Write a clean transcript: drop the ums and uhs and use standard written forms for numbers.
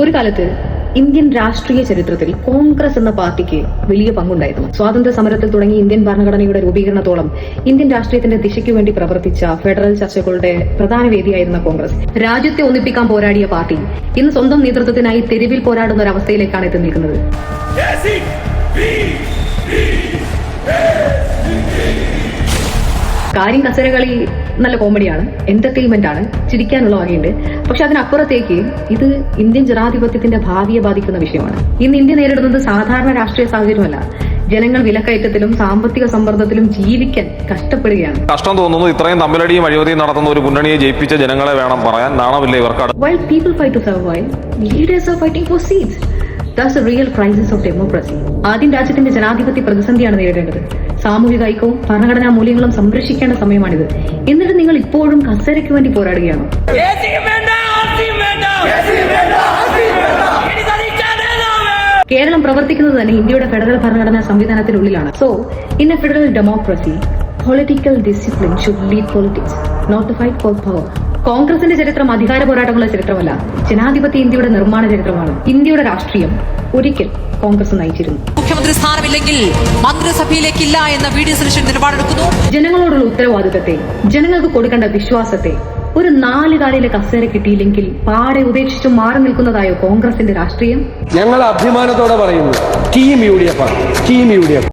ഒരു കാലത്ത് ഇന്ത്യൻ രാഷ്ട്രീയ ചരിത്രത്തിൽ കോൺഗ്രസ് എന്ന പാർട്ടിക്ക് വലിയ പങ്കുണ്ടായിരുന്നു. സ്വാതന്ത്ര്യ സമരത്തിൽ തുടങ്ങി ഇന്ത്യൻ ഭരണഘടനയുടെ രൂപീകരണത്തോളം ഇന്ത്യൻ രാഷ്ട്രീയത്തിന്റെ ദിശയ്ക്ക് വേണ്ടി പ്രവർത്തിച്ച ഫെഡറൽ ചർച്ചകളുടെ പ്രധാന വേദിയായിരുന്ന കോൺഗ്രസ് രാജ്യത്തെ ഒന്നിപ്പിക്കാൻ പോരാടിയ പാർട്ടി ഇന്ന് സ്വന്തം നേതൃത്വത്തിനായി തെരുവിൽ പോരാടുന്ന ഒരവസ്ഥയിലേക്കാണ് എത്തി നിൽക്കുന്നത്. കാര്യം കസരകളി നല്ല കോമഡിയാണ്, എന്റർടൈൻമെന്റ് ആണ്, ചിരിക്കാനുള്ള വകയുണ്ട്. പക്ഷെ അതിനപ്പുറത്തേക്ക് ഇത് ഇന്ത്യൻ ജനാധിപത്യത്തിന്റെ ഭാവിയെ ബാധിക്കുന്ന വിഷയമാണ്. ഇന്ന് ഇന്ത്യ നേരിടുന്നത് സാധാരണ രാഷ്ട്രീയ സാഹചര്യമല്ല. ജനങ്ങൾ വിലക്കയറ്റത്തിലും സാമ്പത്തിക സമ്മർദ്ദത്തിലും ജീവിക്കാൻ കഷ്ടപ്പെടുകയാണ്. കഷ്ടം തോന്നുന്നു. ഇത്രയും തമ്മിലടിയും അഴിമതിയും നടത്തുന്ന ഒരു മുന്നണിയെ ജയിപ്പിച്ച ജനങ്ങളെ വേണം പറയാൻ. നാണമില്ല ഇവർക്ക്. While people fight to survive, leaders are fighting for seats. That's the real crisis of democracy. ആദ്യം രാജ്യത്തിന്റെ ജനാധിപത്യ പ്രതിസന്ധിയാണ് നേരിടേണ്ടത്. സാമൂഹിക ഐക്യവും ഭരണഘടനാ മൂല്യങ്ങളും സംരക്ഷിക്കേണ്ട സമയമാണിത്. എന്നിട്ട് നിങ്ങൾ ഇപ്പോഴും കസേരയ്ക്ക് വേണ്ടി പോരാടുകയാണ്. കേരളം പ്രവർത്തിക്കുന്നത് തന്നെ ഇന്ത്യയുടെ ഫെഡറൽ ഭരണഘടനാ സംവിധാനത്തിനുള്ളിലാണ്. So in a federal democracy political discipline should lead politics, not to fight for power. കോൺഗ്രസിന്റെ ചരിത്രം അധികാര പോരാട്ടങ്ങളുടെ ചരിത്രമല്ല, ജനാധിപത്യ ഇന്ത്യയുടെ നിർമ്മാണ ചരിത്രമാണ്. ഇന്ത്യയുടെ രാഷ്ട്രീയം ഒരിക്കൽ കോൺഗ്രസ് നയിച്ചിരുന്നു. മുഖ്യമന്ത്രി സ്ഥാനമില്ലെങ്കിൽ മന്ത്രിസഭയിലേക്കില്ല എന്ന വി.ഡി. സതീശൻ നിലപാടെടുക്കുന്നു. ജനങ്ങളോടുള്ള ഉത്തരവാദിത്തത്തെ, ജനങ്ങൾക്ക് കൊടുക്കേണ്ട വിശ്വാസത്തെ ഒരു 4 കാലിലെ കസേര കിട്ടിയില്ലെങ്കിൽ പാടെ ഉപേക്ഷിച്ചു മാറി നിൽക്കുന്നതായോ കോൺഗ്രസിന്റെ രാഷ്ട്രീയം? ഞങ്ങൾ അഭിമാനത്തോടെ പറയുന്നു, ടീം യു.ഡി.എഫ്.